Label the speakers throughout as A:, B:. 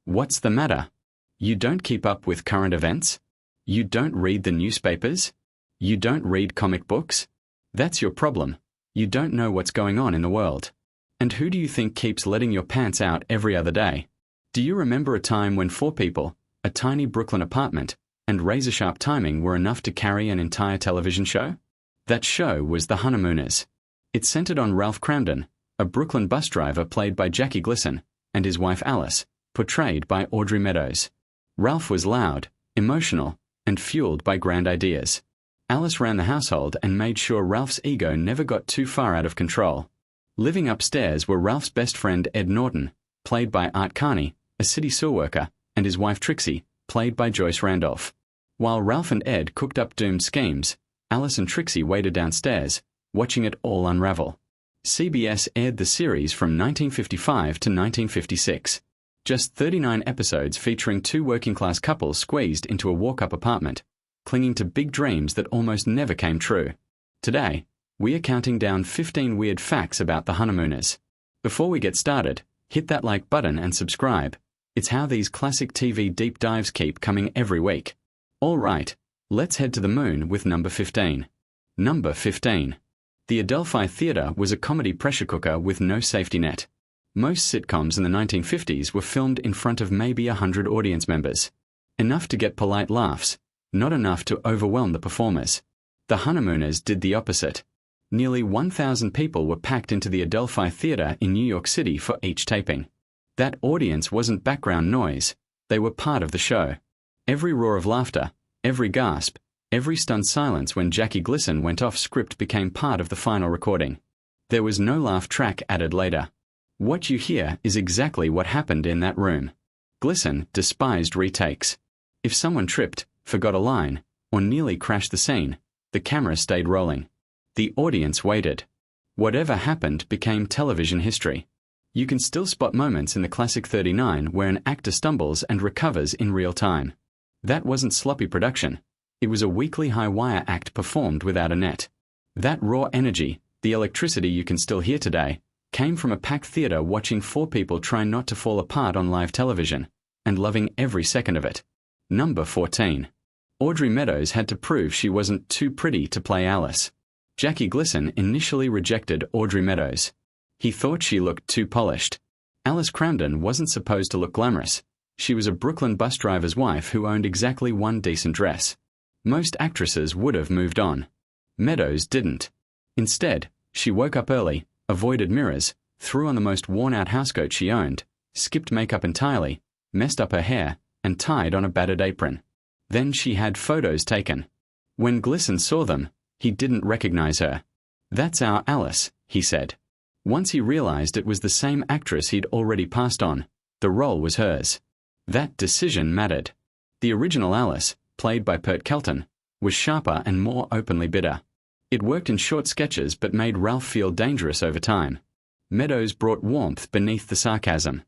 A: What's the matter? You don't keep up with current events? You don't read the newspapers? You don't read comic books? That's your problem. You don't know what's going on in the world. And who do you think keeps letting your pants out every other day? Do you remember a time when 4 people, a tiny Brooklyn apartment, and razor-sharp timing were enough to carry an entire television show? That show was The Honeymooners. It centered on Ralph Cramden, a Brooklyn bus driver played by Jackie Gleason, and his wife Alice, portrayed by Audrey Meadows. Ralph was loud, emotional, and fueled by grand ideas. Alice ran the household and made sure Ralph's ego never got too far out of control. Living upstairs were Ralph's best friend Ed Norton, played by Art Carney, a city sewer worker, and his wife Trixie, played by Joyce Randolph. While Ralph and Ed cooked up doomed schemes, Alice and Trixie waited downstairs, watching it all unravel. CBS aired the series from 1955 to 1956. Just 39 episodes featuring 2 working-class couples squeezed into a walk-up apartment, clinging to big dreams that almost never came true. Today, we are counting down 15 weird facts about the Honeymooners. Before we get started, hit that like button and subscribe. It's how these classic TV deep dives keep coming every week. All right, let's head to the moon with number 15. Number 15. The Adelphi Theatre was a comedy pressure cooker with no safety net. Most sitcoms in the 1950s were filmed in front of maybe 100 audience members. Enough to get polite laughs, not enough to overwhelm the performers. The Honeymooners did the opposite. Nearly 1,000 people were packed into the Adelphi Theatre in New York City for each taping. That audience wasn't background noise, they were part of the show. Every roar of laughter, every gasp, every stunned silence when Jackie Gleason went off script became part of the final recording. There was no laugh track added later. What you hear is exactly what happened in that room. Gleason despised retakes. If someone tripped, forgot a line, or nearly crashed the scene, the camera stayed rolling. The audience waited. Whatever happened became television history. You can still spot moments in the classic 39 where an actor stumbles and recovers in real time. That wasn't sloppy production. It was a weekly high-wire act performed without a net. That raw energy, the electricity you can still hear today, came from a packed theater watching 4 people try not to fall apart on live television, and loving every second of it. Number 14. Audrey Meadows had to prove she wasn't too pretty to play Alice. Jackie Gleason initially rejected Audrey Meadows. He thought she looked too polished. Alice Cramden wasn't supposed to look glamorous. She was a Brooklyn bus driver's wife who owned exactly one decent dress. Most actresses would have moved on. Meadows didn't. Instead, she woke up early, avoided mirrors, threw on the most worn-out housecoat she owned, skipped makeup entirely, messed up her hair, and tied on a battered apron. Then she had photos taken. When Gleason saw them, he didn't recognize her. "That's our Alice," he said. Once he realized it was the same actress he'd already passed on, the role was hers. That decision mattered. The original Alice, played by Pert Kelton, was sharper and more openly bitter. It worked in short sketches but made Ralph feel dangerous over time. Meadows brought warmth beneath the sarcasm.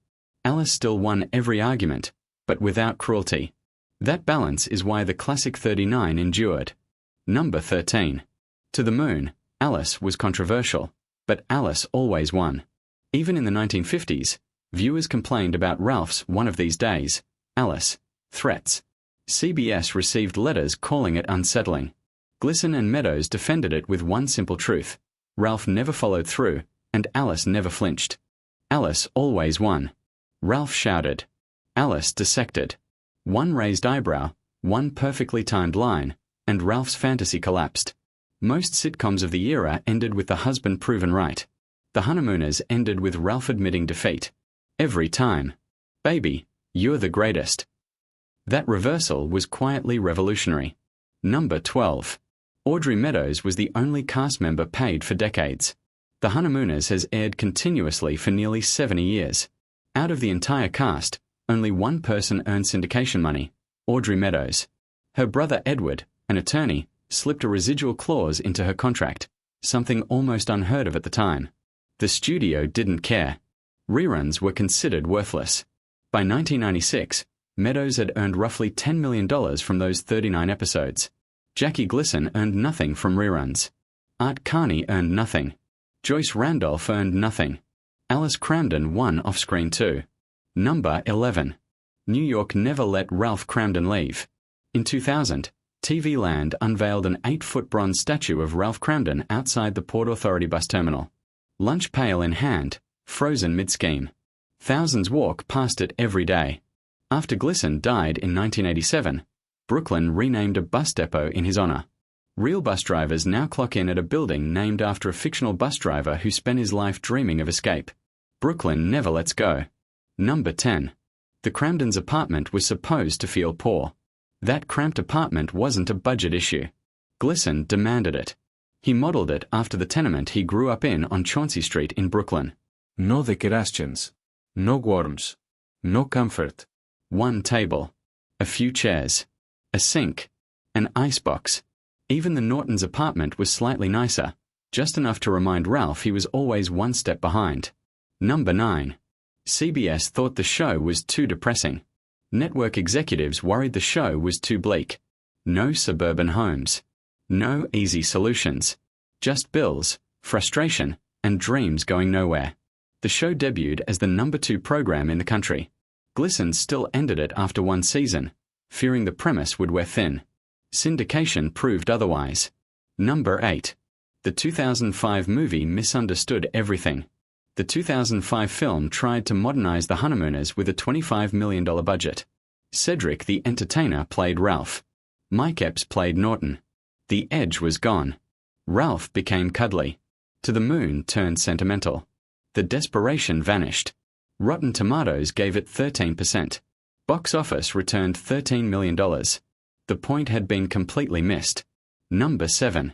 A: Alice still won every argument, but without cruelty. That balance is why the classic 39 endured. Number 13. To the Moon, Alice was controversial, but Alice always won. Even in the 1950s, viewers complained about Ralph's One of These Days, Alice, threats. CBS received letters calling it unsettling. Gleason and Meadows defended it with one simple truth. Ralph never followed through, and Alice never flinched. Alice always won. Ralph shouted. Alice dissected. One raised eyebrow, one perfectly timed line, and Ralph's fantasy collapsed. Most sitcoms of the era ended with the husband proven right. The Honeymooners ended with Ralph admitting defeat. Every time. "Baby, you're the greatest." That reversal was quietly revolutionary. Number 12. Audrey Meadows was the only cast member paid for decades. The Honeymooners has aired continuously for nearly 70 years. Out of the entire cast, only one person earned syndication money, Audrey Meadows. Her brother Edward, an attorney, slipped a residual clause into her contract, something almost unheard of at the time. The studio didn't care. Reruns were considered worthless. By 1996, Meadows had earned roughly $10 million from those 39 episodes. Jackie Gleason earned nothing from reruns. Art Carney earned nothing. Joyce Randolph earned nothing. Alice Cramden won off-screen too. Number 11. New York never let Ralph Kramden leave. In 2000, TV Land unveiled an 8-foot bronze statue of Ralph Kramden outside the Port Authority bus terminal. Lunch pail in hand, frozen mid-scheme. Thousands walk past it every day. After Glisson died in 1987, Brooklyn renamed a bus depot in his honor. Real bus drivers now clock in at a building named after a fictional bus driver who spent his life dreaming of escape. Brooklyn never lets go. Number 10. The Kramdens' apartment was supposed to feel poor. That cramped apartment wasn't a budget issue. Glisson demanded it. He modeled it after the tenement he grew up in on Chauncey Street in Brooklyn.
B: No decorations. No warmth. No comfort.
A: One table. A few chairs. A sink. An icebox. Even the Nortons' apartment was slightly nicer, just enough to remind Ralph he was always one step behind. Number 9. CBS thought the show was too depressing. Network executives worried the show was too bleak. No suburban homes. No easy solutions. Just bills, frustration, and dreams going nowhere. The show debuted as the number 2 program in the country. Glisson still ended it after one season, fearing the premise would wear thin. Syndication proved otherwise. Number 8. The 2005 movie misunderstood everything. The 2005 film tried to modernize the Honeymooners with a $25 million budget. Cedric the Entertainer played Ralph. Mike Epps played Norton. The edge was gone. Ralph became cuddly. To the Moon turned sentimental. The desperation vanished. Rotten Tomatoes gave it 13%. Box office returned $13 million. The point had been completely missed. Number 7.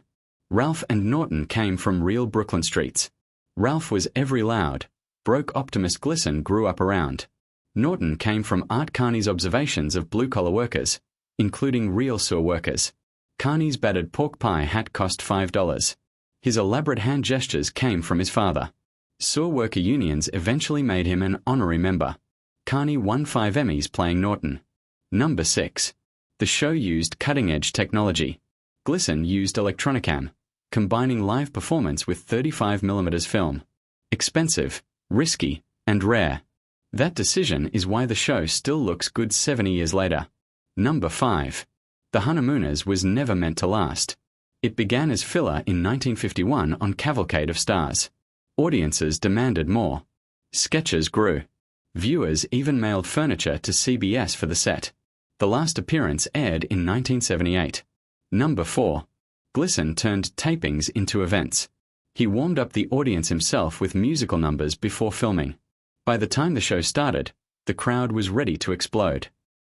A: Ralph and Norton came from real Brooklyn streets. Ralph was every loud, broke optimist Glisson grew up around. Norton came from Art Carney's observations of blue-collar workers, including real sewer workers. Carney's battered pork pie hat cost $5. His elaborate hand gestures came from his father. Sewer worker unions eventually made him an honorary member. Carney won 5 Emmys playing Norton. Number 6. The show used cutting-edge technology. Glisson used Electronicam, combining live performance with 35mm film. Expensive, risky, and rare. That decision is why the show still looks good 70 years later. Number 5. The Honeymooners was never meant to last. It began as filler in 1951 on Cavalcade of Stars. Audiences demanded more. Sketches grew. Viewers even mailed furniture to CBS for the set. The last appearance aired in 1978. Number 4. Glisson turned tapings into events. He warmed up the audience himself with musical numbers before filming. By the time the show started, the crowd was ready to explode.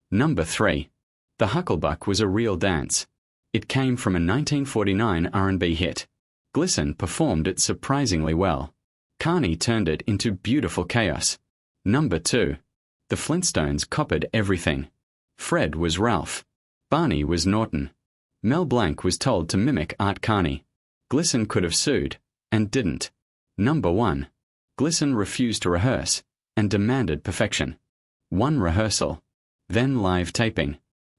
A: Number 3. The Hucklebuck was a real dance. It came from a 1949 R&B hit. Glisson performed it surprisingly well. Carney turned it into beautiful chaos. Number 2. The Flintstones copied everything. Fred was Ralph. Barney was Norton. Mel Blanc was told to mimic Art Carney. Glisson could have sued, and didn't. Number 1. Glisson refused to rehearse, and demanded perfection. One rehearsal. Then live taping.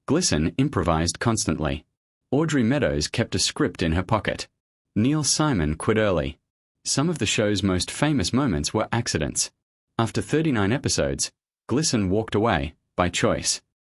A: Glisson improvised constantly. Audrey Meadows kept a script in her pocket. Neil Simon quit early. Some of the show's most famous moments were accidents. After 39 episodes, Glisson walked away, by choice.